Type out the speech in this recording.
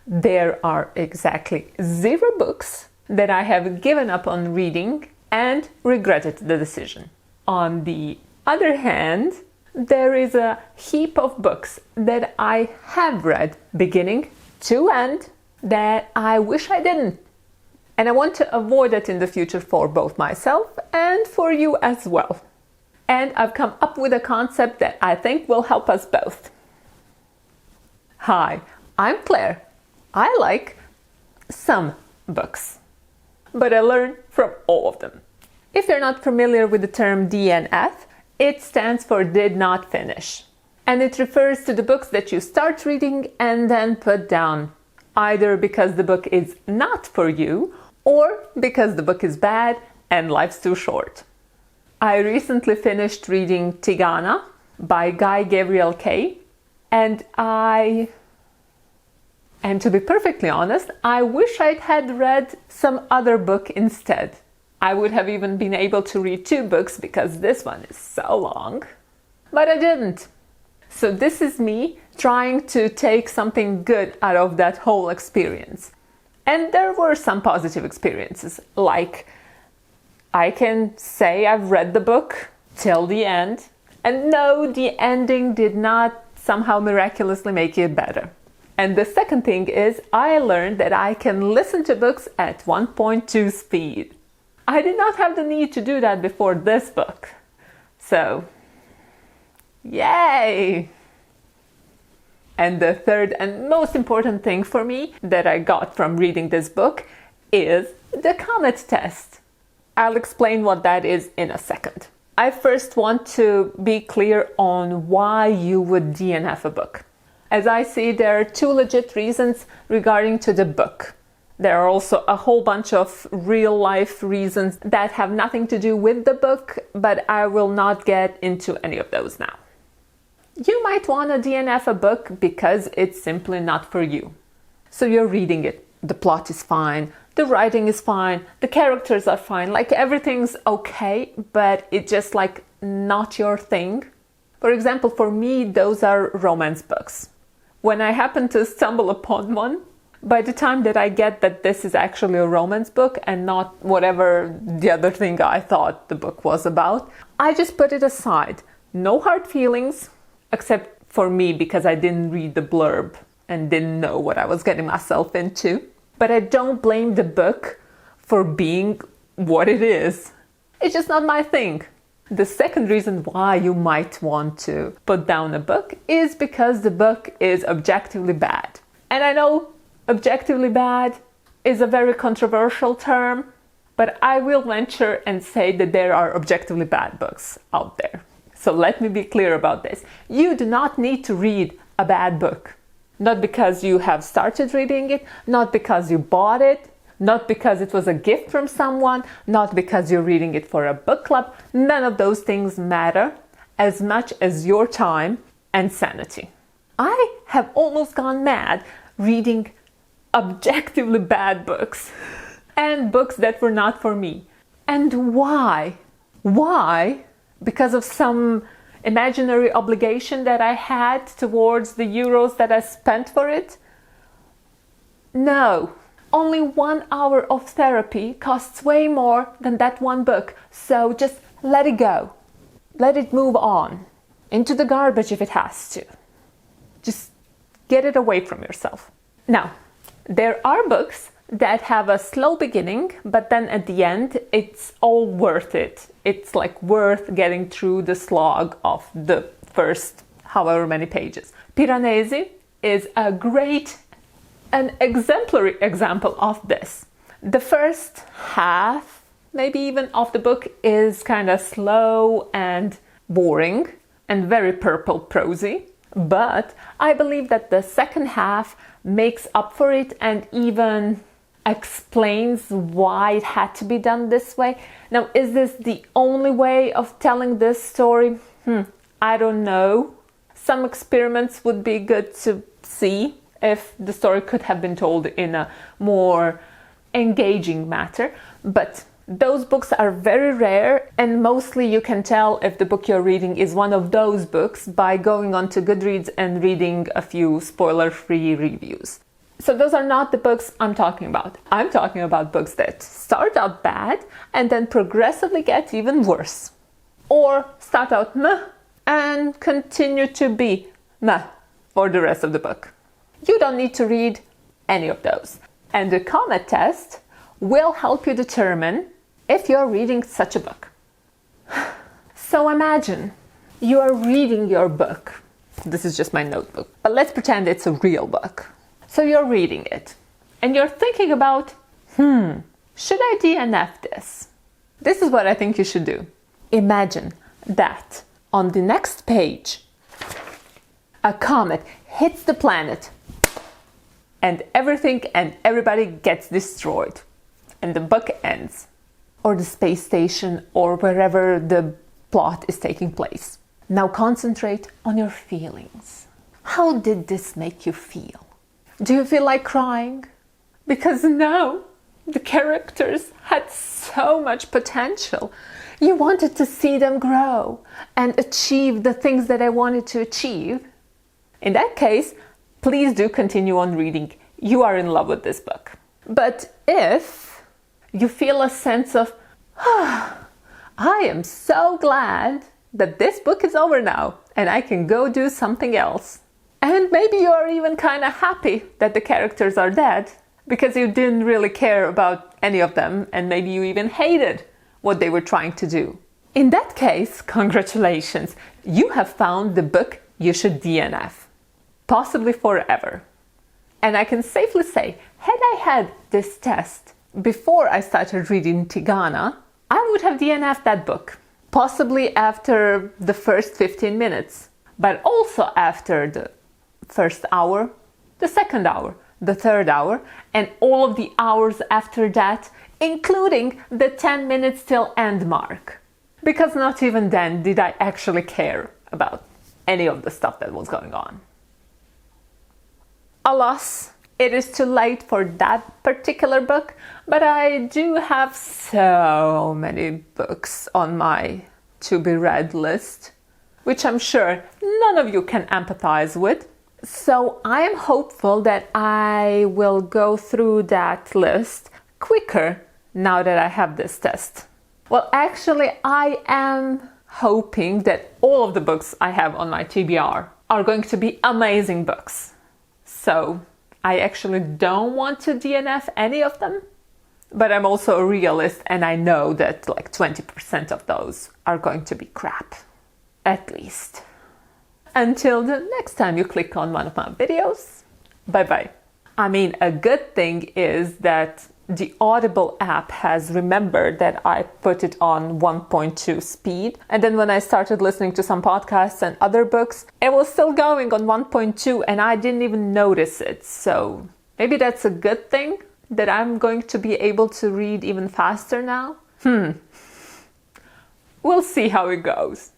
There are exactly 0 books that I have given up on reading and regretted the decision. On the other hand, there is a heap of books that I have read beginning to end that I wish I didn't. And I want to avoid it in the future for both myself and for you as well. And I've come up with a concept that I think will help us both. Hi, I'm Claire. I like some books, but I learn from all of them. If you're not familiar with the term DNF, it stands for did not finish. And it refers to the books that you start reading and then put down, either because the book is not for you or because the book is bad and life's too short. I recently finished reading Tigana by Guy Gavriel Kay, and to be perfectly honest, I wish I'd had read some other book instead. I would have even been able to read 2 books because this one is so long. But I didn't. So this is me trying to take something good out of that whole experience. And there were some positive experiences, like I can say I've read the book till the end, and no, the ending did not somehow miraculously make it better. And the second thing is I learned that I can listen to books at 1.2 speed. I did not have the need to do that before this book. So, yay! And the third and most important thing for me that I got from reading this book is the Comet Test. I'll explain what that is in a second. I first want to be clear on why you would DNF a book. As I see, there are 2 legit reasons regarding to the book. There are also a whole bunch of real-life reasons that have nothing to do with the book, but I will not get into any of those now. You might want to DNF a book because it's simply not for you. So you're reading it, the plot is fine, the writing is fine, the characters are fine, like everything's okay, but it's just like not your thing. For example, for me, those are romance books. When I happen to stumble upon one, by the time that I get that this is actually a romance book and not whatever the other thing I thought the book was about, I just put it aside. No hard feelings, except for me because I didn't read the blurb and didn't know what I was getting myself into. But I don't blame the book for being what it is. It's just not my thing. The second reason why you might want to put down a book is because the book is objectively bad. And I know objectively bad is a very controversial term, but I will venture and say that there are objectively bad books out there. So let me be clear about this. You do not need to read a bad book. Not because you have started reading it, not because you bought it, not because it was a gift from someone, not because you're reading it for a book club. None of those things matter as much as your time and sanity. I have almost gone mad reading objectively bad books and books that were not for me. And why? Why? Because of some imaginary obligation that I had towards the euros that I spent for it? No. Only 1 hour of therapy costs way more than that one book. So just let it go. Let it move on. Into the garbage if it has to. Just get it away from yourself. Now, there are books that have a slow beginning, but then at the end, it's all worth it. It's like worth getting through the slog of the first however many pages. Piranesi is a great, an exemplary example of this. The first half, maybe even of the book, is kind of slow and boring and very purple prosy. But I believe that the second half makes up for it and even explains why it had to be done this way. Now, is this the only way of telling this story? I don't know. Some experiments would be good to see if the story could have been told in a more engaging manner. But those books are very rare, and mostly you can tell if the book you're reading is one of those books by going on to Goodreads and reading a few spoiler-free reviews. So those are not the books I'm talking about. I'm talking about books that start out bad and then progressively get even worse. Or start out meh and continue to be meh for the rest of the book. You don't need to read any of those. And the Comet Test will help you determine if you're reading such a book. So imagine you are reading your book. This is just my notebook, but let's pretend it's a real book. So you're reading it and you're thinking about, should I DNF this? This is what I think you should do. Imagine that on the next page, a comet hits the planet and everything and everybody gets destroyed and the book ends, or the space station, or wherever the plot is taking place. Now concentrate on your feelings. How did this make you feel? Do you feel like crying? Because now the characters had so much potential. You wanted to see them grow and achieve the things that I wanted to achieve. In that case, please do continue on reading. You are in love with this book. But if you feel a sense of, I am so glad that this book is over now and I can go do something else. And maybe you are even kind of happy that the characters are dead because you didn't really care about any of them and maybe you even hated what they were trying to do. In that case, congratulations, you have found the book you should DNF, possibly forever. And I can safely say, had I had this test before I started reading Tigana, I would have DNF'd that book, possibly after the first 15 minutes, but also after the first hour, the second hour, the third hour, and all of the hours after that, including the 10 minutes till end mark. Because not even then did I actually care about any of the stuff that was going on. Alas, it is too late for that particular book, but I do have so many books on my to-be-read list, which I'm sure none of you can empathize with. So I am hopeful that I will go through that list quicker now that I have this test. Well, actually, I am hoping that all of the books I have on my TBR are going to be amazing books. So I actually don't want to DNF any of them, but I'm also a realist and I know that like 20% of those are going to be crap, at least. Until the next time you click on one of my videos, bye-bye. I mean, a good thing is that the Audible app has remembered that I put it on 1.2 speed. And then when I started listening to some podcasts and other books, it was still going on 1.2 and I didn't even notice it. So maybe that's a good thing that I'm going to be able to read even faster now. We'll see how it goes.